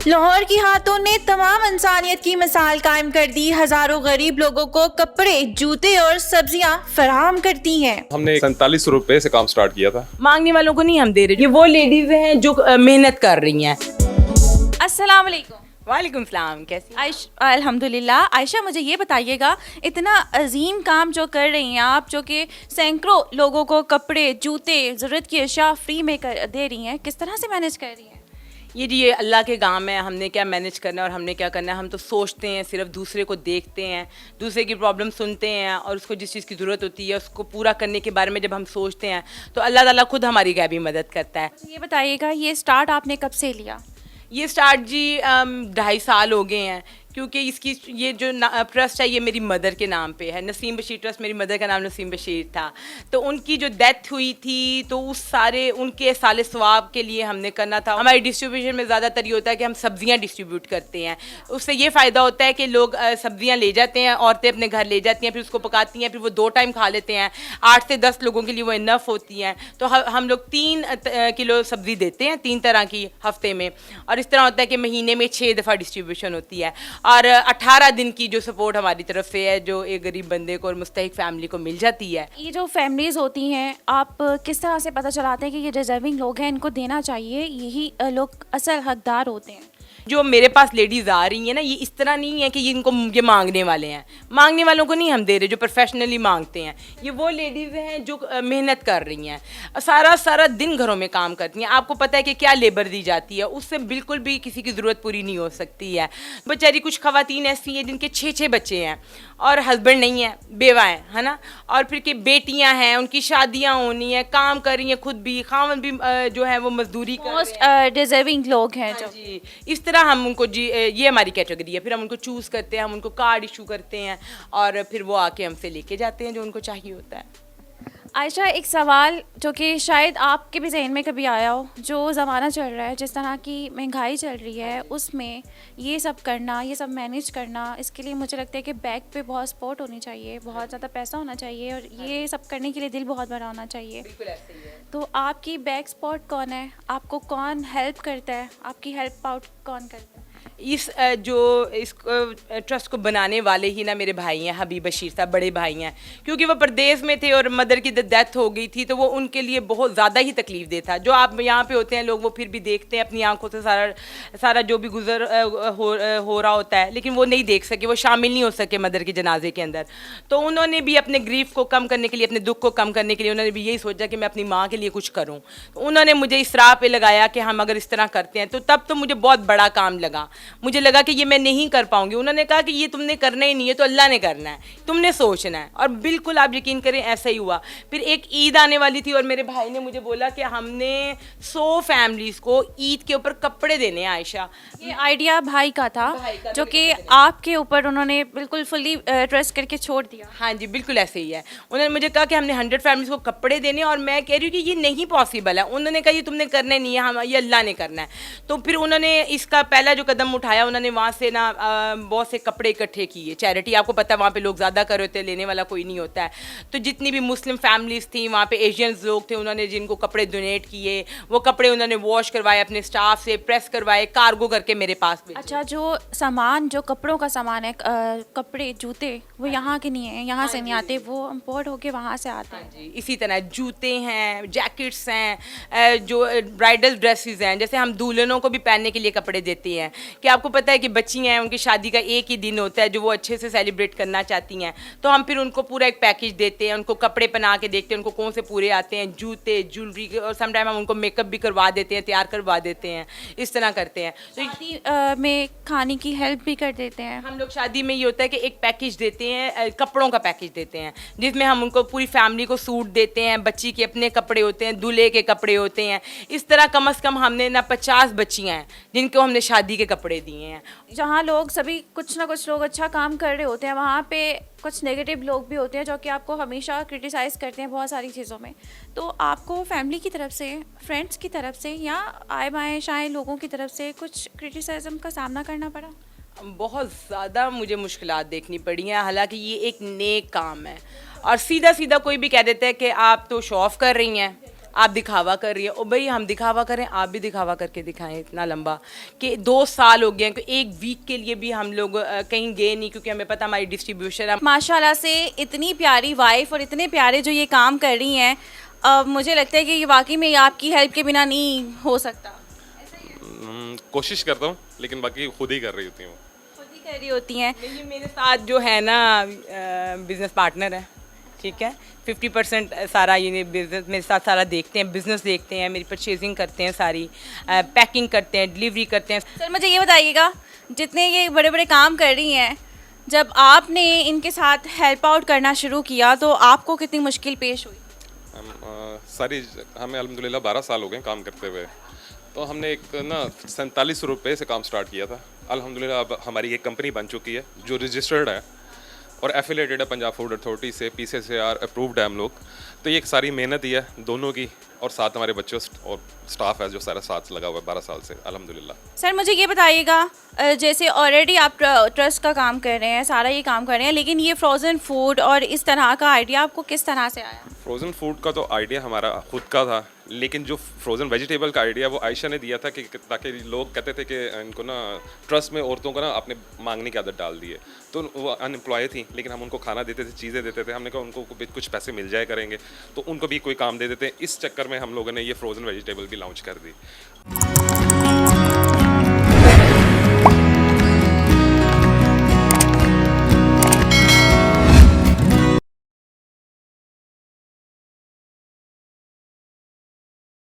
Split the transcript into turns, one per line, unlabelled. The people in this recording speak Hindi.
लाहौर की खातून ने तमाम इंसानियत की मिसाल कायम कर दी। हजारों गरीब लोगों को कपड़े, जूते और सब्जियां फराहम करती हैं।
हमने 47 रुपए से काम स्टार्ट किया था।
मांगने वालों को नहीं हम दे रहे, ये वो लेडीज हैं जो मेहनत कर रही हैं।
अस्सलाम वालेकुम।
वालेकुम सलाम, कैसी?
अल्हम्दुलिल्लाह। आयशा, मुझे ये बताइएगा, इतना अजीम काम जो कर रही हैं आप, जो कि सैकड़ों लोगों को कपड़े, जूते, ज़रूरत की अशिया फ्री में दे रही हैं, किस तरह से मैनेज कर रही हैं?
ये अल्लाह के काम है, हमने क्या मैनेज करना है और हमने क्या करना है। हम तो सोचते हैं, सिर्फ दूसरे को देखते हैं, दूसरे की प्रॉब्लम सुनते हैं और उसको जिस चीज़ की ज़रूरत होती है उसको पूरा करने के बारे में जब हम सोचते हैं तो अल्लाह ताला खुद हमारी गैबी मदद करता है।
ये बताइएगा, ये स्टार्ट आपने कब से लिया?
ये स्टार्ट जी 2.5 साल हो गए हैं, क्योंकि इसकी ये जो ट्रस्ट है ये मेरी मदर के नाम पे है। नसीम बशीर ट्रस्ट, मेरी मदर का नाम नसीम बशीर था। तो उनकी जो डेथ हुई थी तो उस सारे उनके साले सवाब के लिए हमने करना था। हमारी डिस्ट्रीब्यूशन में ज़्यादातर ये होता है कि हम सब्जियां डिस्ट्रीब्यूट करते हैं। उससे ये फ़ायदा होता है कि लोग सब्जियां ले जाते हैं, औरतें अपने घर ले जाती हैं, फिर उसको पकाती हैं, फिर वो 2 टाइम खा लेते हैं। 8 से 10 लोगों के लिए वो इनफ होती हैं। तो हम लोग 3 किलो सब्ज़ी देते हैं, 3 तरह की हफ्ते में। और इस तरह होता है कि महीने में 6 दफ़ा डिस्ट्रीब्यूशन होती है और 18 दिन की जो सपोर्ट हमारी तरफ से है जो एक गरीब बंदे को और मुस्तहिक फैमिली को मिल जाती है।
ये जो फैमिलीज़ होती हैं, आप किस तरह से पता चलाते हैं कि ये डिज़र्विंग लोग हैं, इनको देना चाहिए, यही लोग असल हकदार होते हैं?
जो मेरे पास लेडीज़ आ रही हैं ना, ये इस तरह नहीं है कि ये इनको ये मांगने वाले हैं। मांगने वालों को नहीं हम दे रहे, जो प्रोफेशनली मांगते हैं। ये वो लेडीज़ हैं जो मेहनत कर रही हैं, सारा दिन घरों में काम करती हैं। आपको पता है कि क्या लेबर दी जाती है, उससे बिल्कुल भी किसी की ज़रूरत पूरी नहीं हो सकती है। बेचारी कुछ ख़वातीन ऐसी हैं जिनके 6-6 बच्चे हैं और हस्बैंड नहीं है, बेवा है ना, और फिर कि बेटियां हैं, उनकी शादियां होनी है, काम कर रही हैं, खुद भी खावन भी जो है वो मजदूरी कर
मोस्ट
रहे हैं।
डिज़र्विंग लोग हैं
हाँ
जो।
जी, इस तरह हम उनको जी, ये हमारी कैटेगरी है। फिर हम उनको चूज़ करते हैं, हम उनको कार्ड इशू करते हैं और फिर वो आके हमसे लेके जाते हैं जो उनको चाहिए होता है।
आयशा, एक सवाल जो कि शायद आपके भी जहन में कभी आया हो, जो ज़माना चल रहा है, जिस तरह की महंगाई चल रही है, उसमें ये सब करना, ये सब मैनेज करना, इसके लिए मुझे लगता है कि बैक पे बहुत सपोर्ट होनी चाहिए, बहुत ज़्यादा पैसा होना चाहिए और ये सब करने के लिए दिल बहुत बड़ा होना चाहिए।
बिल्कुल ऐसे ही है।
तो आपकी बैक सपोर्ट कौन है? आपको कौन हेल्प करता है? आपकी हेल्प आउट कौन करता है?
इस ट्रस्ट को बनाने वाले ही ना मेरे भाई हैं, हबीब बशीर साहब, बड़े भाई हैं। क्योंकि वो प्रदेश में थे और मदर की डेथ हो गई थी तो वो उनके लिए बहुत ज़्यादा ही तकलीफ दे था। जो आप यहाँ पे होते हैं लोग, वो फिर भी देखते हैं अपनी आंखों से सारा जो भी गुजर हो रहा होता है, लेकिन वो नहीं देख सके, वो शामिल नहीं हो सके मदर के जनाजे के अंदर। तो उन्होंने भी अपने ग्रीफ को कम करने के लिए, अपने दुख को कम करने के लिए, उन्होंने भी यही सोचा कि मैं अपनी माँ के लिए कुछ करूँ। तो उन्होंने मुझे इस राह पे लगाया कि हम अगर इस तरह करते हैं तो तब तो मुझे बहुत बड़ा काम लगा। मुझे लगा कि ये मैं नहीं कर पाऊंगी। उन्होंने कहा कि ये तुमने करना ही नहीं है, तो अल्लाह ने करना है, तुमने सोचना है। और बिल्कुल आप यकीन करें ऐसा ही हुआ। फिर एक ईद आने वाली थी और मेरे भाई ने मुझे बोला कि हमने 100 फैमिलीज़ को ईद के ऊपर कपड़े देने हैं। आयशा,
ये आइडिया भाई का था जो कि आपके ऊपर उन्होंने बिल्कुल फुली ट्रस्ट करके छोड़ दिया।
हाँ जी, बिल्कुल ऐसे ही है। उन्होंने मुझे कहा कि हमने 100 फैमिलीज़ को कपड़े देने, और मैं कह रही हूँ कि ये नहीं पॉसिबल है। उन्होंने कहा ये तुमने करना ही नहीं है, हम ये अल्लाह ने करना है। तो फिर उन्होंने इसका पहला जो कदम उठाया, उन्होंने वहाँ से ना बहुत से कपड़े इकट्ठे किए। चैरिटी, आपको पता है वहाँ पे लोग ज़्यादा कर होते हैं, लेने वाला कोई नहीं होता है। तो जितनी भी मुस्लिम फैमिलीज़ थी वहाँ पे, एशियंस लोग थे, उन्होंने जिनको कपड़े डोनेट किए, वो कपड़े उन्होंने वॉश करवाए, अपने स्टाफ से प्रेस करवाए, कार्गो करके मेरे पास भेजे।
अच्छा, जो सामान, जो कपड़ों का सामान है, कपड़े, जूते, वो यहाँ के नहीं है, यहाँ से नहीं आते, वो इम्पोर्ट होके वहाँ से आते हैं।
जी, इसी तरह जूते हैं, जैकेट्स हैं, जो ब्राइडल ड्रेसेस हैं, जैसे हम दुल्हनों को भी पहनने के लिए कपड़े देते हैं। कि आपको पता है कि बच्ची हैं, उनकी शादी का एक ही दिन होता है जो वो अच्छे से सेलिब्रेट करना चाहती हैं, तो हम फिर उनको पूरा एक पैकेज देते हैं, उनको कपड़े पहना के देखते हैं उनको कौन से पूरे आते हैं, जूते, ज्वेलरी, और समटाइम हम उनको मेकअप भी करवा देते हैं, तैयार करवा देते हैं, इस तरह करते हैं। तो
शादी में खाने की हेल्प भी कर देते हैं।
हम लोग शादी में ये होता है कि एक पैकेज देते हैं, कपड़ों का पैकेज देते हैं, जिसमें हम उनको पूरी फैमिली को सूट देते हैं, बच्ची के अपने कपड़े होते हैं, दूल्हे के कपड़े होते हैं। इस तरह कम से कम हमने ना 50 बच्चियाँ हैं जिनको हमने शादी के कपड़े दिए हैं।
जहाँ लोग सभी, कुछ ना कुछ लोग अच्छा काम कर रहे होते हैं, वहाँ पे कुछ नेगेटिव लोग भी होते हैं जो कि आपको हमेशा क्रिटिसाइज़ करते हैं बहुत सारी चीज़ों में। तो आपको फैमिली की तरफ से, फ्रेंड्स की तरफ से या आए बाएँ शायद लोगों की तरफ से कुछ क्रिटिसिज्म का सामना करना पड़ा?
बहुत ज़्यादा मुझे मुश्किलात देखनी पड़ी हैं। हालांकि ये एक नेक काम है और सीधा सीधा कोई भी कह देता है कि आप तो शो ऑफ कर रही हैं, आप दिखावा कर रही है, और भाई हम दिखावा करें, आप भी दिखावा करके दिखाएं इतना लंबा कि 2 साल हो गए हैं, एक वीक के लिए भी हम लोग कहीं गए नहीं, क्योंकि हमें पता हमारी डिस्ट्रीब्यूशन है।
माशाल्लाह से इतनी प्यारी वाइफ और इतने प्यारे जो ये काम कर रही हैं, मुझे लगता है कि ये वाकई में ये आपकी हेल्प के बिना नहीं हो सकता।
कोशिश करता हूँ, लेकिन बाकी खुद ही कर रही होती हूँ।
खुद ही कर रही होती हैं।
ये मेरे साथ जो है ना बिजनेस पार्टनर है, ठीक है, 50% सारा ये बिजनेस मेरे साथ सारा देखते हैं, बिजनेस देखते हैं, मेरी परचेजिंग करते हैं, सारी पैकिंग करते हैं, डिलीवरी करते हैं।
सर मुझे ये बताइएगा, जितने ये बड़े बड़े काम कर रही हैं, जब आपने इनके साथ हेल्प आउट करना शुरू किया तो आपको कितनी मुश्किल पेश हुई?
हमें अल्हम्दुलिल्लाह 12 साल हो गए काम करते हुए। तो हमने एक ना 47 रुपये से काम स्टार्ट किया था। अल्हम्दुलिल्लाह अब हमारी एक कंपनी बन चुकी है जो रजिस्टर्ड है और एफिलेटेड है पंजाब फूड अथॉरिटी से, PCCR अप्रूव्ड है हम लोग। तो ये एक सारी मेहनत ही है दोनों की, और साथ हमारे बच्चों और स्टाफ है जो सारा साथ लगा हुआ है 12 साल से अल्हम्दुलिल्लाह।
सर मुझे ये बताइएगा, जैसे ऑलरेडी आप ट्रस्ट का काम कर रहे हैं, सारा ये काम कर रहे हैं, लेकिन ये फ्रोज़न फूड और इस तरह का आइडिया आपको किस तरह से आया?
फ्रोज़न फूड का तो आइडिया हमारा खुद का था, लेकिन जो फ्रोज़न वेजिटेबल का आइडिया वो आयशा ने दिया था कि ताकि लोग कहते थे कि इनको ना ट्रस्ट में औरतों को ना अपने मांगने की आदत डाल दी है। तो वो अनएम्प्लॉय थी, लेकिन हम उनको खाना देते थे, चीज़ें देते थे। हमने कहा उनको कुछ पैसे मिल जाए करेंगे, तो उनको भी कोई काम दे देते हैं। इस चक्कर में हम लोगों ने ये फ्रोज़न वेजिटेबल भी लॉन्च कर दी।